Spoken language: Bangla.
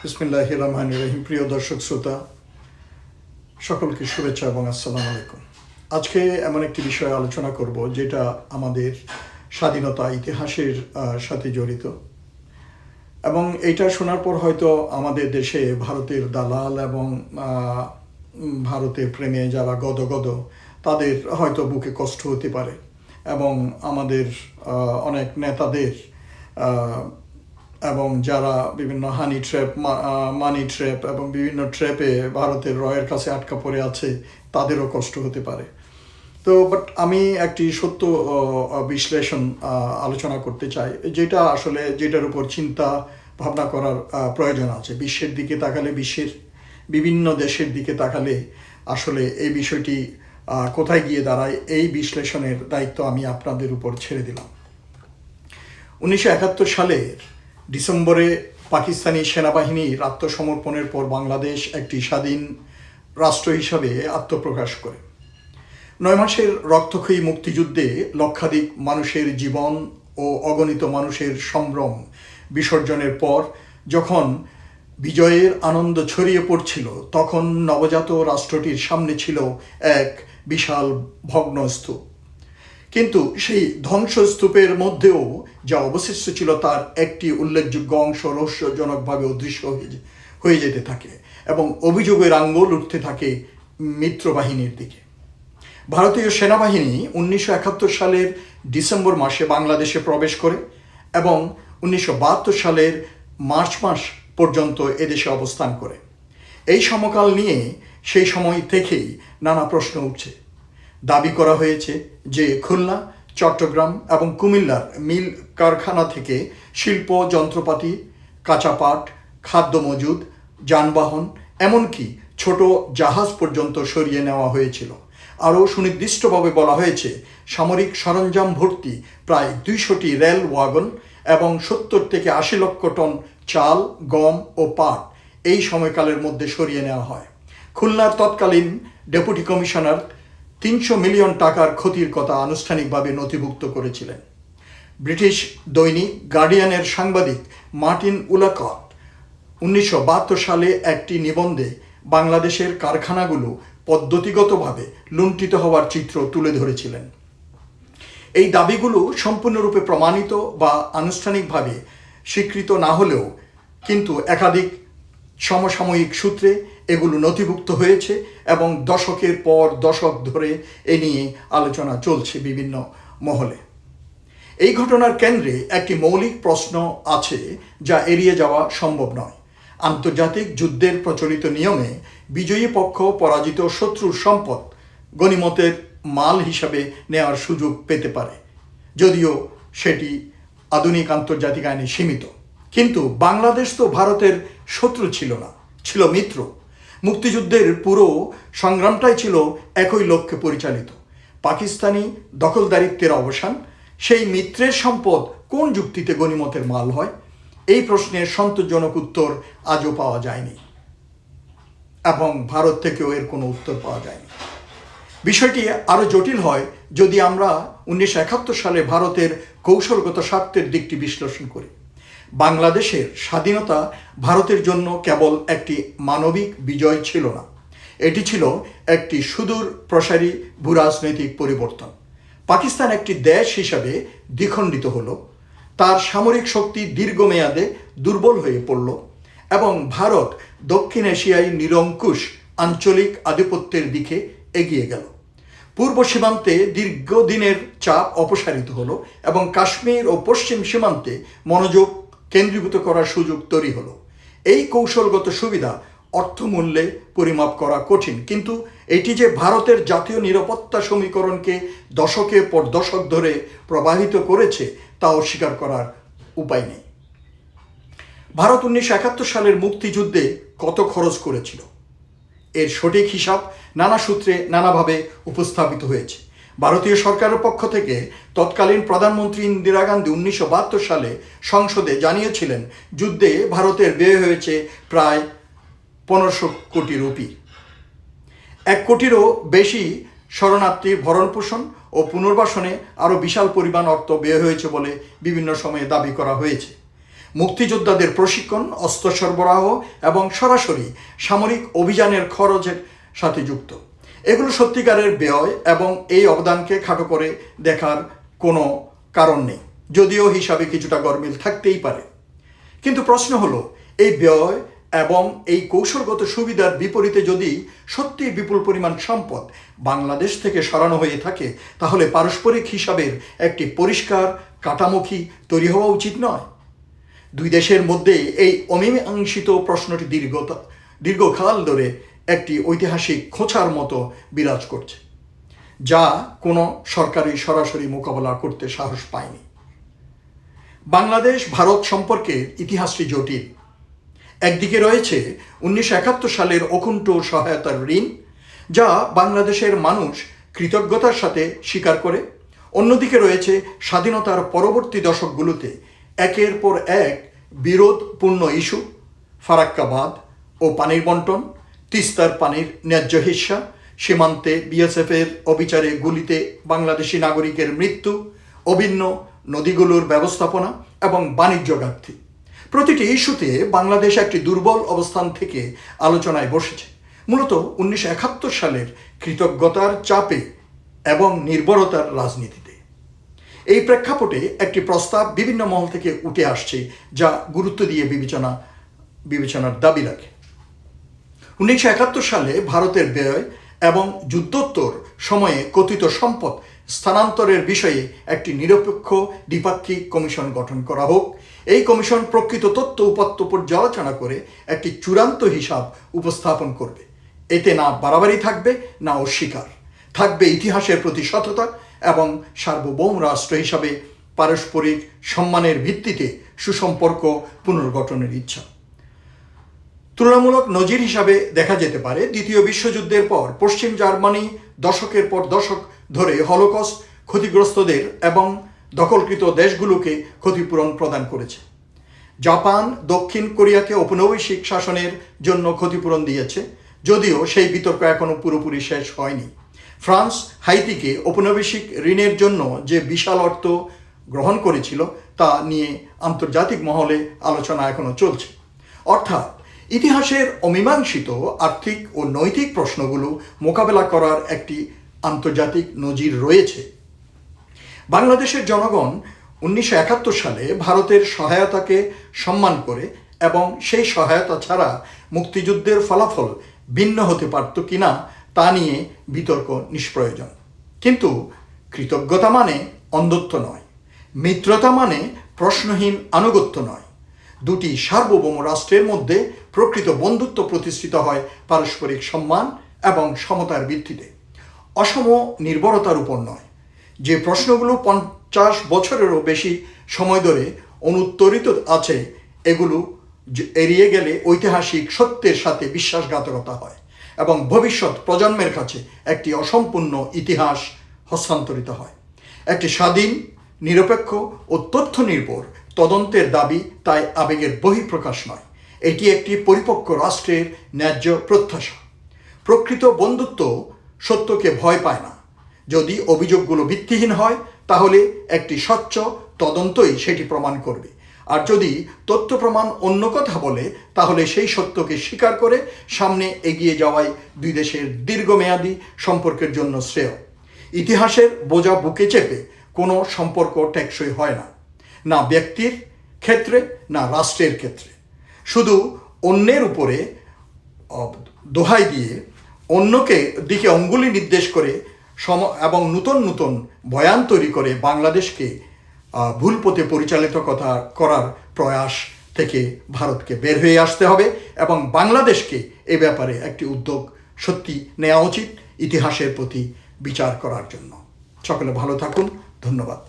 বিসমিল্লাহির রহমানির রহিম। প্রিয় দর্শক শ্রোতা সকলকে শুভেচ্ছা এবং আসসালামু আলাইকুম। আজকে এমন একটি বিষয়ে আলোচনা করব যেটা আমাদের স্বাধীনতা ইতিহাসের সাথে জড়িত, এবং এইটা শোনার পর হয়তো আমাদের দেশে ভারতের দালাল এবং ভারতের প্রেমে যারা গদগদ তাদের হয়তো বুকে কষ্ট হতে পারে, এবং আমাদের অনেক নেতাদের এবং যারা বিভিন্ন হানি ট্র্যাপ, মানি ট্র্যাপ এবং বিভিন্ন ট্র্যাপে ভারতের রয়ের কাছে আটকা পড়ে আছে তাদেরও কষ্ট হতে পারে। তো বাট আমি একটি সত্য বিশ্লেষণ আলোচনা করতে চাই, যেটা আসলে যেটার উপর চিন্তা ভাবনা করার প্রয়োজন আছে। বিশ্বের দিকে তাকালে, বিশ্বের বিভিন্ন দেশের দিকে তাকালে আসলে এই বিষয়টি কোথায় গিয়ে দাঁড়ায়, এই বিশ্লেষণের দায়িত্ব আমি আপনাদের উপর ছেড়ে দিলাম। 1971 সালের ডিসেম্বরে পাকিস্তানি সেনাবাহিনীর আত্মসমর্পণের পর বাংলাদেশ একটি স্বাধীন রাষ্ট্র হিসাবে আত্মপ্রকাশ করে। 9 মাসের রক্তক্ষয়ী মুক্তিযুদ্ধে লক্ষাধিক মানুষের জীবন ও অগণিত মানুষের সম্ভ্রম বিসর্জনের পর যখন বিজয়ের আনন্দ ছড়িয়ে পড়ছিল, তখন নবজাত রাষ্ট্রটির সামনে ছিল এক বিশাল ভগ্নস্তূপ। কিন্তু সেই ধ্বংসস্তূপের মধ্যেও যা অবশিষ্ট ছিল তার একটি উল্লেখযোগ্য অংশ রহস্যজনকভাবে অদৃশ্য হয়ে যেতে থাকে, এবং অভিযোগের আঙ্গুল উঠতে থাকে মিত্রবাহিনীর দিকে। ভারতীয় সেনাবাহিনী 1971 সালের ডিসেম্বর মাসে বাংলাদেশে প্রবেশ করে এবং 1972 সালের মার্চ মাস পর্যন্ত এদেশে অবস্থান করে। এই সমকাল নিয়ে সেই সময় থেকেই নানা প্রশ্ন উঠছে। দাবি করা হয়েছে যে খুলনা, চট্টগ্রাম এবং কুমিল্লার মিল কারখানা থেকে শিল্প যন্ত্রপাতি, কাঁচা পাট, খাদ্য মজুদ, যানবাহন, এমনকি ছোট জাহাজ পর্যন্ত সরিয়ে নেওয়া হয়েছিল। আরও সুনির্দিষ্টভাবে বলা হয়েছে সামরিক সরঞ্জাম ভর্তি প্রায় 200টি রেল ওয়াগন এবং 70 থেকে 80 লক্ষ টন চাল, গম ও পাট এই সময়কালের মধ্যে সরিয়ে নেওয়া হয়। খুলনার তৎকালীন ডেপুটি কমিশনার 300 মিলিয়ন টাকার ক্ষতির কথা আনুষ্ঠানিকভাবে নথিভুক্ত করেছিলেন। ব্রিটিশ দৈনিক গার্ডিয়ানের সাংবাদিক মার্টিন উলাকট 1972 সালে একটি নিবন্ধে বাংলাদেশের কারখানাগুলো পদ্ধতিগতভাবে লুণ্ঠিত হওয়ার চিত্র তুলে ধরেছিলেন। এই দাবিগুলো সম্পূর্ণরূপে প্রমাণিত বা আনুষ্ঠানিকভাবে স্বীকৃত না হলেও কিন্তু একাধিক সমসাময়িক সূত্রে এগুলো নথিভুক্ত হয়েছে, এবং দশকের পর দশক ধরে এ নিয়ে আলোচনা চলছে বিভিন্ন মহলে। এই ঘটনার কেন্দ্রে একটি মৌলিক প্রশ্ন আছে যা এড়িয়ে যাওয়া সম্ভব নয়। আন্তর্জাতিক যুদ্ধের প্রচলিত নিয়মে বিজয়ী পক্ষ পরাজিত শত্রুর সম্পদ গনিমতের মাল হিসাবে নেওয়ার সুযোগ পেতে পারে, যদিও সেটি আধুনিক আন্তর্জাতিক আইনে সীমিত। কিন্তু বাংলাদেশ তো ভারতের শত্রু ছিল না, ছিল মিত্র। মুক্তিযুদ্ধের পুরো সংগ্রামটাই ছিল একই লক্ষ্যে পরিচালিত, পাকিস্তানি দখলদারিত্বের অবসান। সেই মিত্রের সম্পদ কোন যুক্তিতে গনিমতের মাল হয়, এই প্রশ্নের সন্তোষজনক উত্তর আজও পাওয়া যায়নি, এবং ভারত থেকেও এর কোনো উত্তর পাওয়া যায়নি। বিষয়টি আরও জটিল হয় যদি আমরা 1971 সালে ভারতের কৌশলগত স্বার্থের দিকটি বিশ্লেষণ করি। বাংলাদেশের স্বাধীনতা ভারতের জন্য কেবল একটি মানবিক বিজয় ছিল না, এটি ছিল একটি সুদূর প্রসারী ভূরাজনৈতিক পরিবর্তন। পাকিস্তান একটি দেশ হিসাবে দ্বিখণ্ডিত হলো, তার সামরিক শক্তি দীর্ঘমেয়াদে দুর্বল হয়ে পড়ল, এবং ভারত দক্ষিণ এশিয়ায় নিরঙ্কুশ আঞ্চলিক আধিপত্যের দিকে এগিয়ে গেল। পূর্ব সীমান্তে দীর্ঘদিনের চাপ অপসারিত হলো, এবং কাশ্মীর ও পশ্চিম সীমান্তে মনোযোগ কেন্দ্রীভূত করার সুযোগ তৈরি হলো। এই কৌশলগত সুবিধা অর্থমূল্যে পরিমাপ করা কঠিন, কিন্তু এটি যে ভারতের জাতীয় নিরাপত্তা সমীকরণকে দশকের পর দশক ধরে প্রবাহিত করেছে তা অস্বীকার করার উপায় নেই। ভারত 1971 সালের মুক্তিযুদ্ধে কত খরচ করেছিল, এর সঠিক হিসাব নানা সূত্রে নানাভাবে উপস্থাপিত হয়েছে। ভারতীয় সরকারের পক্ষ থেকে তৎকালীন প্রধানমন্ত্রী ইন্দিরা গান্ধী 1972 সালে সংসদে জানিয়েছিলেন যুদ্ধে ভারতের ব্যয় হয়েছে প্রায় 1500 কোটি রুপি। 1 কোটিরও বেশি শরণার্থীর ভরণপোষণ ও পুনর্বাসনে আরও বিশাল পরিমাণ অর্থ ব্যয় হয়েছে বলে বিভিন্ন সময়ে দাবি করা হয়েছে। মুক্তিযোদ্ধাদের প্রশিক্ষণ, অস্ত্র সরবরাহ এবং সরাসরি সামরিক অভিযানের খরচের সাথে যুক্ত। এগুলো সত্যিকারের ব্যয় এবং এই অবদানকে খাটো করে দেখার কোনো কারণ নেই, যদিও হিসাবে কিছুটা গরমিল থাকতেই পারে। কিন্তু প্রশ্ন হলো, এই ব্যয় এবং এই কৌশলগত সুবিধার বিপরীতে যদি সত্যি বিপুল পরিমাণ সম্পদ বাংলাদেশ থেকে সরানো হয়ে থাকে, তাহলে পারস্পরিক হিসাবের একটি পরিষ্কার কাঠামোকি তৈরি হওয়া উচিত নয়। দুই দেশের মধ্যে এই অমীমাংসিত প্রশ্নটি দীর্ঘকাল ধরে একটি ঐতিহাসিক খোঁচার মতো বিরাজ করছে, যা কোনো সরকারই সরাসরি মোকাবেলা করতে সাহস পায়নি। বাংলাদেশ ভারত সম্পর্কের ইতিহাসটি জটিল। একদিকে রয়েছে 1971 সালের অকুণ্ঠ সহায়তার ঋণ, যা বাংলাদেশের মানুষ কৃতজ্ঞতার সাথে স্বীকার করে। অন্যদিকে রয়েছে স্বাধীনতার পরবর্তী দশকগুলোতে একের পর এক বিরোধপূর্ণ ইস্যু, ফারাক্কা বাঁধ ও পানির বন্টন, তিস্তার পানির ন্যায্য হিস্সা, সীমান্তে বিএসএফের অবিচারে গুলিতে বাংলাদেশি নাগরিকের মৃত্যু, অভিন্ন নদীগুলোর ব্যবস্থাপনা এবং বাণিজ্য ঘাটতি। প্রতিটি ইস্যুতে বাংলাদেশ একটি দুর্বল অবস্থান থেকে আলোচনায় বসেছে, মূলত 1971 সালের কৃতজ্ঞতার চাপে এবং নির্ভরতার রাজনীতিতে। এই প্রেক্ষাপটে একটি প্রস্তাব বিভিন্ন মহল থেকে উঠে আসছে, যা গুরুত্ব দিয়ে বিবেচনার দাবি রাখে। 1971 সালে ভারতের ব্যয় এবং যুদ্ধোত্তর সময়ে কথিত সম্পদ স্থানান্তরের বিষয়ে একটি নিরপেক্ষ দ্বিপাক্ষিক কমিশন গঠন করা হোক। এই কমিশন প্রকৃত তথ্য উপাত্ত পর্যালোচনা করে একটি চূড়ান্ত হিসাব উপস্থাপন করবে। এতে না বাড়াবাড়ি থাকবে, না অস্বীকার থাকবে ইতিহাসের প্রতি সততা এবং সার্বভৌম রাষ্ট্র হিসাবে পারস্পরিক সম্মানের ভিত্তিতে সুসম্পর্ক পুনর্গঠনের ইচ্ছা। তুলনামূলক নজির হিসাবে দেখা যেতে পারে, দ্বিতীয় বিশ্বযুদ্ধের পর পশ্চিম জার্মানি দশকের পর দশক ধরে হলোকস্ট ক্ষতিগ্রস্তদের এবং দখলকৃত দেশগুলোকে ক্ষতিপূরণ প্রদান করেছে। জাপান দক্ষিণ কোরিয়াকে ঔপনিবেশিক শাসনের জন্য ক্ষতিপূরণ দিয়েছে, যদিও সেই বিতর্ক এখনও পুরোপুরি শেষ হয়নি। ফ্রান্স হাইতিকে ঔপনিবেশিক ঋণের জন্য যে বিশাল অর্থ গ্রহণ করেছিল, তা নিয়ে আন্তর্জাতিক মহলে আলোচনা এখনও চলছে। অর্থাৎ ইতিহাসের অমীমাংসিত আর্থিক ও নৈতিক প্রশ্নগুলো মোকাবেলা করার একটি আন্তর্জাতিক নজির রয়েছে। বাংলাদেশের জনগণ 1971 সালে ভারতের সহায়তাকে সম্মান করে এবং সেই সহায়তা ছাড়া মুক্তিযুদ্ধের ফলাফল ভিন্ন হতে পারত কিনা তা নিয়ে বিতর্ক নিষ্প্রয়োজন। কিন্তু কৃতজ্ঞতা মানে অন্ধত্ব নয়, মিত্রতা মানে প্রশ্নহীন আনুগত্য নয়। দুটি সার্বভৌম রাষ্ট্রের মধ্যে প্রকৃত বন্ধুত্ব প্রতিষ্ঠিত হয় পারস্পরিক সম্মান এবং সমতার ভিত্তিতে, অসম নির্ভরতার উপর নয়। যে প্রশ্নগুলো 50 বছরেরও বেশি সময় ধরে অনুত্তরিত আছে, এগুলো এড়িয়ে গেলে ঐতিহাসিক সত্যের সাথে বিশ্বাসঘাতকতা হয় এবং ভবিষ্যৎ প্রজন্মের কাছে একটি অসম্পূর্ণ ইতিহাস হস্তান্তরিত হয়। একটি স্বাধীন, নিরপেক্ষ ও তথ্য নির্ভর তদন্তের দাবি তাই আবেগের বহিঃপ্রকাশ নয়, এটি একটি পরিপক্ক রাষ্ট্রের ন্যায্য প্রত্যাশা। প্রকৃত বন্ধুত্ব সত্যকে ভয় পায় না। যদি অভিযোগগুলো ভিত্তিহীন হয়, তাহলে একটি স্বচ্ছ তদন্তই সেটি প্রমাণ করবে। আর যদি তথ্য প্রমাণ অন্য কথা বলে, তাহলে সেই সত্যকে স্বীকার করে সামনে এগিয়ে যাওয়াই দুই দেশের দীর্ঘমেয়াদী সম্পর্কের জন্য শ্রেয়। ইতিহাসের বোঝা বুকে চেপে কোনো সম্পর্ক টেকসই হয় না, না ব্যক্তির ক্ষেত্রে না রাষ্ট্রের ক্ষেত্রে। শুধু অন্যের উপরে দোহাই দিয়ে অন্যকে দিকে অঙ্গুলি নির্দেশ করে এবং নূতন নূতন বয়ান তৈরি করে বাংলাদেশকে ভুল পথে পরিচালিত করার প্রয়াস থেকে ভারতকে বের হয়ে আসতে হবে এবং বাংলাদেশকে এ ব্যাপারে একটি উদ্যোগ সত্যি নেওয়া উচিত ইতিহাসের প্রতি বিচার করার জন্য। সকলে ভালো থাকুন, ধন্যবাদ।